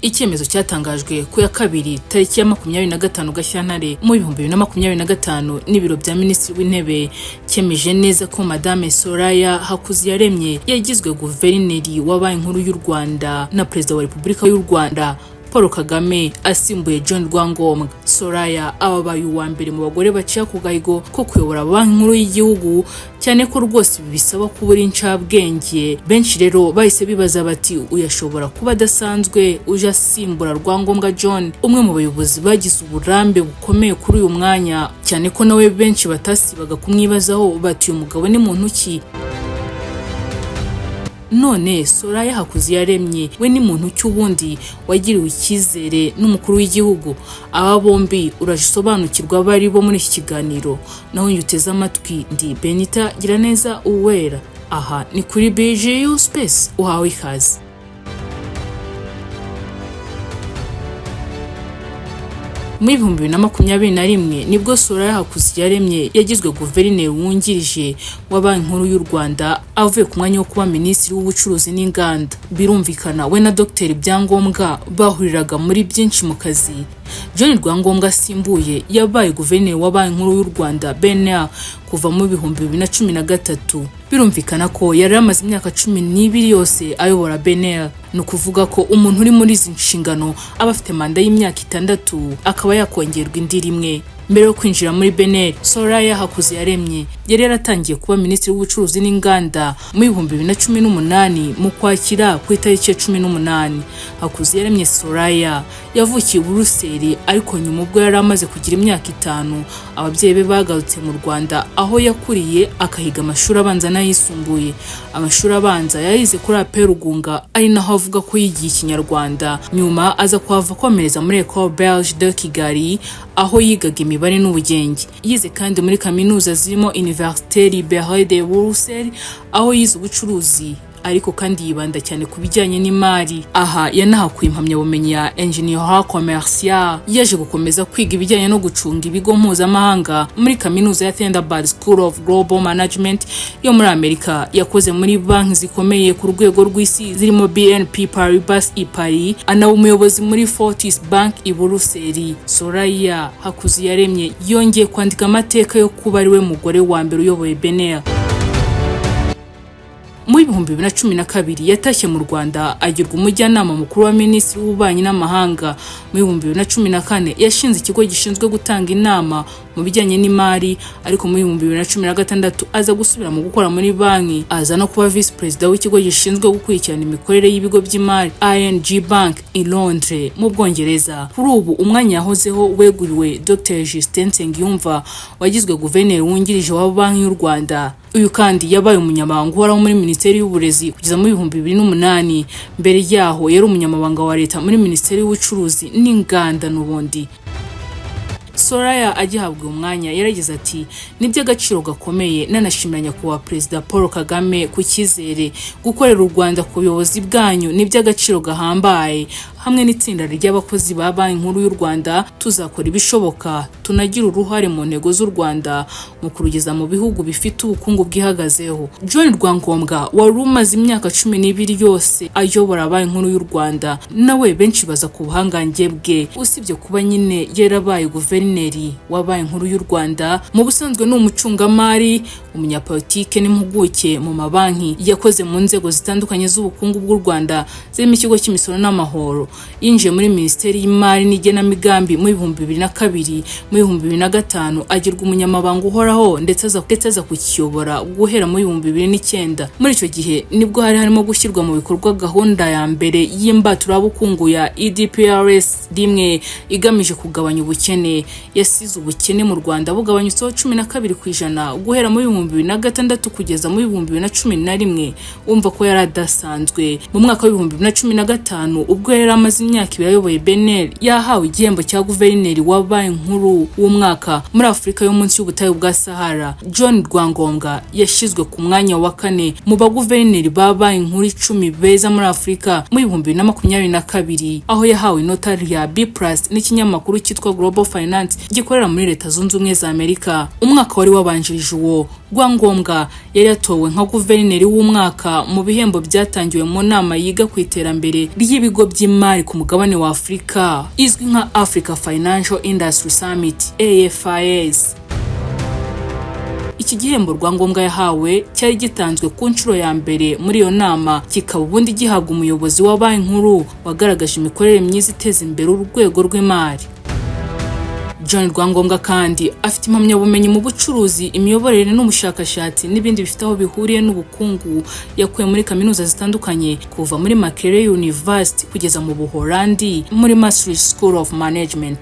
Icyemezo cyatangajwe ku ya kabiri tariki ya 25 Gashyantare mu 2025 n'ibiro bya Minisitiri w'Intebe cyemeje neza ko Madame Soraya Hakuziyaremye yagizwe guverineri w'abanki nkuru y'u Rwanda na Perezida wa Repubulika y'u Rwanda Paul Kagame asimbuye John Rwangobwa. Soraya ababaye uwa mbere mu bagore baciye ku gahigo ko kuyobora banki nkuru y'igihugu, cyane ko rwose bisaba kubura incabwenge. Benshi rero bahise bibaza bati uyashobora kuba adasanzwe uje asimbura Rwangobwa John, umwe mu bayobozi bagize uburambe bukomeye kuri uyu mwanya, cyane ko nawe benshi batasibaga kumwibazaho bati uyu mugabo ni muntu ki. None Soraya Hakuziyaremye we ni muntu cy'ubundi wagiriwe icyizere n'umukuru w'igihugu. Aba bombi urajisobanukirwa bari bo muri iki kiganiro, naho nyuteze amatwi ndi Benita gira neza uwera. Aha ni kuri BGU Space, uhawe ikaze. Mu 2021 nibwo Soraya Hakuziyaremye yagizwe guverineri wungirije wa banki nkuru y'u Rwanda avuye ku mwanya wo kuba minisitiri w'ubucuruzi n'inganda. Birumvikana we na Dr Byangombwa bahuriraga muri byinshi mu kazi. John Rwangobwa asimbuye yabaye guverineri wa banki nkuru y'u Rwanda Menya kuva mu 2013. Birumvikana ko yari amaze imyaka 12 yose ayobora Menya. No kuvuga ko umuntu uri muri izi nshingano aba afite manda y'imyaka 6 akaba yakongerwa indi rimwe. Mbere yo kwinjira muri Menya, Soraya Hakuziyaremye yari yaratangiye kuba minisitiri w'ubucuruzi n'inganda mu 2018 mu Kwakira ku itariki ya 18. Hakuziyaremye Soraya yavukiye Buruseli, ariko nyuma ubwo yari amaze kugira imyaka 5 ababyeyi be bagarutse mu Rwanda, aho yakuriye akahiga amashuri abanza n'ayisumbuye. Amashuri abanza yayize kuri APR Rugunga, ari naho avuga ko yigiye Ikinyarwanda. Nyuma aza kuhava komereza muri École Belge de Kigali, aho yigaga imibare n'ubugenge. Yize kandi muri kaminuza zirimo Université Libérale de Bruxelles, aho yize ubucuruzi ariko kandi yibanda cyane ku bijyanye n'imari. Aha yanahakuye impamyabumenyi ya Ingénierie Commerciale. Yaje gukomeza kwiga ibijyanye no gucunga ibigo mpuzamahanga muri kaminuza ya Thunderbird School of Global Management yo muri Amerika. Yakoze muri banki zikomeye ku rwego rw'isi zirimo BNP Paribas i Paris, anaba umuyobozi muri Fortis Bank i Buruseli. Soraya Hakuziyaremye yongeye kwandika amateka yo kuba ari we mugore wa mbere uyoboye Menya. Mu 2012 yatashye mu Rwanda agirwa umujyanama mukuru wa Minisitiri w'Ububanyi n'Amahanga. Mu 2014 yashinze ikigo gishinzwe gutanga inama mu bijyanye n'imari, ariko mu 2016 aza gusubira mu gukora muri banki, aza no kuba vice president w'ikigo gishinzwe gukurikirana imikorere y'ibigo by'imari ING Bank i Londres mu Bwongereza. Kuri ubu umwanya yahozeho weguriwe Dr Justin Nsengiyumva wagizwe guverineri wungirije wa banki y'u Rwanda. Uyu kandi yabaye umunyamabanga uhoraho muri Minisiteri y'Uburezi kugeza mu 2008. Mbere yaho yari umunyamabanga wa leta muri Minisiteri y'Ubucuruzi n'Inganda n'ubundi. Soraya agihabwa umwanya yaragize ati niby'agaciro gakomeye nanashimira nyakubahwa Perezida Paul Kagame ku Ikizere. Gukorera u Rwanda ku buyobozi bwanyu niby'agaciro gahambaye. Hamwe n'itsinda ry'abakozi ba banki nkuru y'u Rwanda tuzakora ibishoboka tunagira uruhare mu ntego z'u Rwanda mu kurugeza mu bihugu bifite ubukungu bwihagazeho. John Rwangobwa wari umaze imyaka 12 yose ayobora banki nkuru y'u Rwanda, nawe benshi baza ku buhangange bwe. Usibye kuba nyine yarabaye guverineri wa banki nkuru y'u Rwanda, mu busanzwe ni umucungamari, umunyapolitike n'impuguke mu mabanki. Yakoze mu nzego zitandukanye z'ubukungu bw'u Rwanda zirimo ikigo cy'imisoro n'amahoro. Yinjiye muri Minisiteri y'Imari n'Igenamigambi mu 2002. Mu 2005 agirwa umunyamabanga uhoraho ndetse aza kukiyobora guhera mu 2009. Muri icyo gihe nibwo harimo gushyirwa mu bikorwa gahunda ya mbere y'imbaturabukungu ya EDPRS rimwe igamije kugabanya ubukene. Yasize ubukene mu Rwanda bugabanyutseho 12% guhera mu 2006 kugeza mu 2011. Umva ko yari adasanzwe. Mu mwaka wa 2015 ubwo yari amaze imyaka 2 ayoboye Menya, yahawe igihembo cya guverineri wa banki nkuru w'umwaka muri Afurika yo munsi y'ubutayu bwa Sahara. John Rwangobwa yashyizwe ku mwanya wa 4 mu baguverineri ba banki nkuru 10 beza muri Afurika mu 2022, aho yahawe inota ya B+ n'ikinyamakuru cyitwa Global Finance gikorera muri Leta Zunze Ubumwe za Amerika. Umwaka wari wabanjirije uwo Rwangobwa yari yatowe nka guverineri w'umwaka mu bihembo byatangiwe mu nama yiga ku iterambere ry'ibigo by'imari y'imari ku mugabane wa Afurika izwi nka Africa Financial Industry Summit AFIS. Iki gihembo Rwangombwa yahawe cyari gitanzwe ku nshuro ya mbere muri iyo nama, kikaba ubundi gihabwa umuyobozi wa banki nkuru wagaragaje imikorere myiza iteza imbere urwego rw'imari. John Rwangombwa kandi afite impamyabumenyi mu bucuruzi, imiyoborere n'ubushakashatsi n'ibindi bifite aho bihuriye n'ubukungu yakuye muri kaminuza zitandukanye, kuva muri Makerere University kugeza mu Buholandi muri Maastricht School of Management.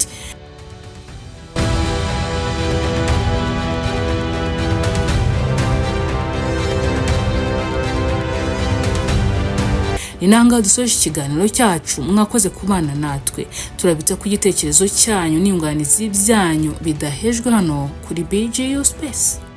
Ninanga dusoje ikiganiro cyacu, mwakoze kubana natwe. Turabita ku gitekerezo cyanyu n'inyunganizi byanyu bidahejwe hano kuri BGU Space.